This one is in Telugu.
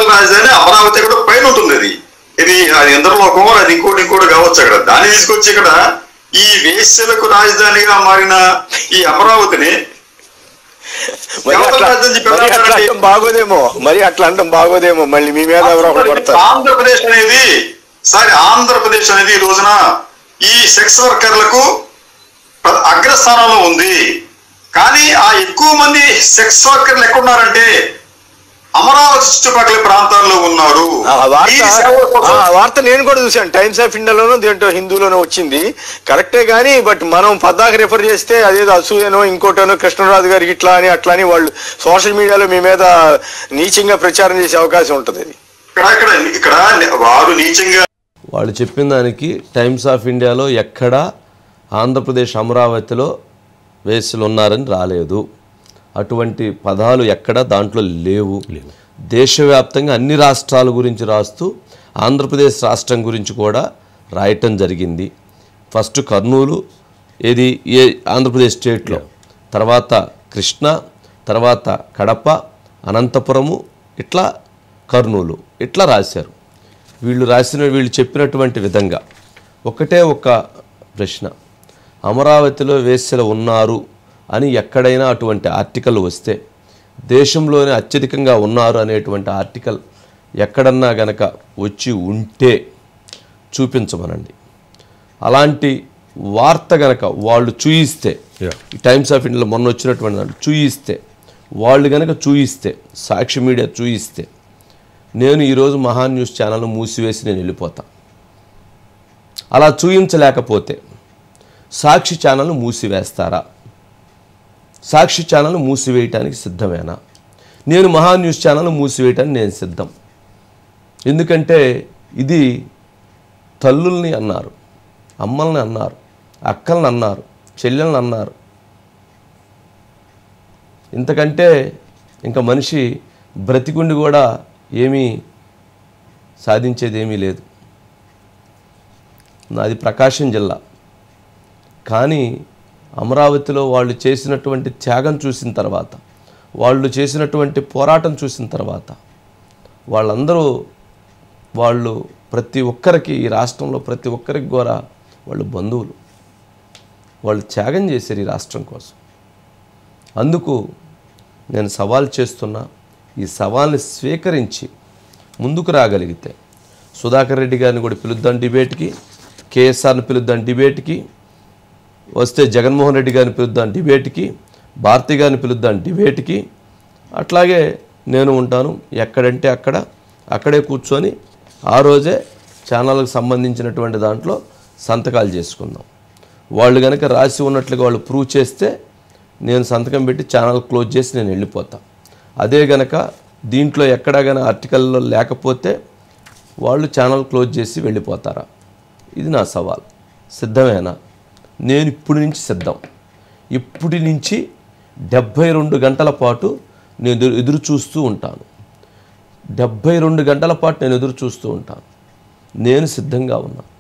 ఫెడరల్ రాజధాని అమరావతి కూడా పైన ఉంటుంది. అది ఇంద్రలోకం, అది ఇంకోటి కావచ్చు. అక్కడ దాన్ని తీసుకొచ్చి ఇక్కడ ఈ వేశ్యలకు రాజధానిగా మారిన ఈ అమరావతిని బాగోదేమో, మరి అట్లా అంటాం బాగోదేమో, మళ్ళీ మీ మీద ఆంధ్రప్రదేశ్ అనేది ఈ రోజున ఈ సెక్స్ వర్కర్లకు అగ్రస్థానంలో ఉంది. కానీ ఆ ఎక్కువ మంది సెక్స్ వర్కర్లు ఎక్కడున్నారంటే అమరావతి చుట్టుపక్కల ప్రాంతాల్లో ఉన్నారు. వార్త నేను కూడా చూశాను, టైమ్స్ ఆఫ్ ఇండియాలోనూ దేంట్లో హిందూలోనూ వచ్చింది, కరెక్టే. కానీ బట్ మనం పద్దాక రిఫర్ చేస్తే అదేదో అసూయనో ఇంకోటనో కృష్ణరాజు గారికి ఇట్లా అని అట్లా అని వాళ్ళు సోషల్ మీడియాలో మీ మీద నీచంగా ప్రచారం చేసే అవకాశం ఉంటుంది. ఇక్కడ వారు నీచంగా వాళ్ళు చెప్పిన దానికి టైమ్స్ ఆఫ్ ఇండియాలో ఎక్కడా ఆంధ్రప్రదేశ్ అమరావతిలో వేసులు ఉన్నారని రాలేదు. అటువంటి పదాలు ఎక్కడ దాంట్లో లేవు. దేశవ్యాప్తంగా అన్ని రాష్ట్రాల గురించి రాస్తూ ఆంధ్రప్రదేశ్ రాష్ట్రం గురించి కూడా రాయటం జరిగింది. ఫస్ట్ కర్నూలు ఏది ఆంధ్రప్రదేశ్ స్టేట్లో, తర్వాత కృష్ణ, తర్వాత కడప, అనంతపురము, ఇట్లా కర్నూలు ఇట్లా రాశారు. వీళ్ళు చెప్పినటువంటి విధంగా ఒకటే ఒక ప్రశ్న, అమరావతిలో వేశ్యలు ఉన్నారు అని ఎక్కడైనా అటువంటి ఆర్టికల్ వస్తే, దేశంలోనే అత్యధికంగా ఉన్నారు అనేటువంటి ఆర్టికల్ ఎక్కడన్నా గనక వచ్చి ఉంటే చూపించమనండి. అలాంటి వార్త గనక వాళ్ళు చూయిస్తే, ఈ టైమ్స్ ఆఫ్ ఇండియాలో మొన్న వచ్చినటువంటి దాంట్లో చూయిస్తే, వాళ్ళు గనక చూయిస్తే, సాక్షి మీడియా చూయిస్తే, నేను ఈరోజు మహా న్యూస్ ఛానల్ మూసివేసి నేను వెళ్ళిపోతా. అలా చూయించలేకపోతే సాక్షి ఛానల్ మూసివేస్తారా? సాక్షి ఛానల్ మూసివేయటానికి సిద్ధమేనా? నేను మహా న్యూస్ ఛానల్ మూసివేయటానికి నేను సిద్ధం. ఎందుకంటే ఇది తల్లుల్ని అన్నారు, అమ్మల్ని అన్నారు, అక్కల్ని అన్నారు, చెల్లెల్ని అన్నారు. ఇంతకంటే ఇంకా మనిషి బ్రతికుండి కూడా ఏమీ సాధించేది ఏమీ లేదు. నాది ప్రకాశం జిల్లా, కానీ అమరావతిలో వాళ్ళు చేసినటువంటి త్యాగం చూసిన తర్వాత, వాళ్ళు చేసినటువంటి పోరాటం చూసిన తర్వాత, వాళ్ళు ప్రతి ఒక్కరికి, ఈ రాష్ట్రంలో ప్రతి ఒక్కరికి కూడా వాళ్ళు బంధువులు, వాళ్ళు త్యాగం చేశారు ఈ రాష్ట్రం కోసం. అందుకు నేను సవాల్ చేస్తున్నా, ఈ సవాల్ని స్వీకరించి ముందుకు రాగలిగితే సుధాకర్ రెడ్డి గారిని కూడా పిలుద్దాం డిబేట్కి, కేఎస్ఆర్ని పిలుద్దాం డిబేట్కి, వస్తే జగన్మోహన్ రెడ్డి గారిని పిలుద్దాం డిబేట్కి, భారతి గారిని పిలుద్దాం డిబేట్కి. అట్లాగే నేను ఉంటాను, ఎక్కడంటే అక్కడే కూర్చొని ఆ రోజే ఛానల్కి సంబంధించినటువంటి దాంట్లో సంతకాలు చేసుకుందాం. వాళ్ళు కనుక రాసి ఉన్నట్లుగా వాళ్ళు ప్రూవ్ చేస్తే నేను సంతకం పెట్టి ఛానల్ క్లోజ్ చేసి నేను వెళ్ళిపోతా. అదే గనక దీంట్లో ఎక్కడా కానీ ఆర్టికల్లో లేకపోతే వాళ్ళు ఛానల్ క్లోజ్ చేసి వెళ్ళిపోతారా? ఇది నా సవాల్. సిద్ధమేనా? నేను ఇప్పటి నుంచి సిద్ధం. ఇప్పటి నుంచి 72 గంటల పాటు నేను ఎదురు చూస్తూ ఉంటాను. 72 గంటల పాటు నేను ఎదురు చూస్తూ ఉంటాను. నేను సిద్ధంగా ఉన్నాను.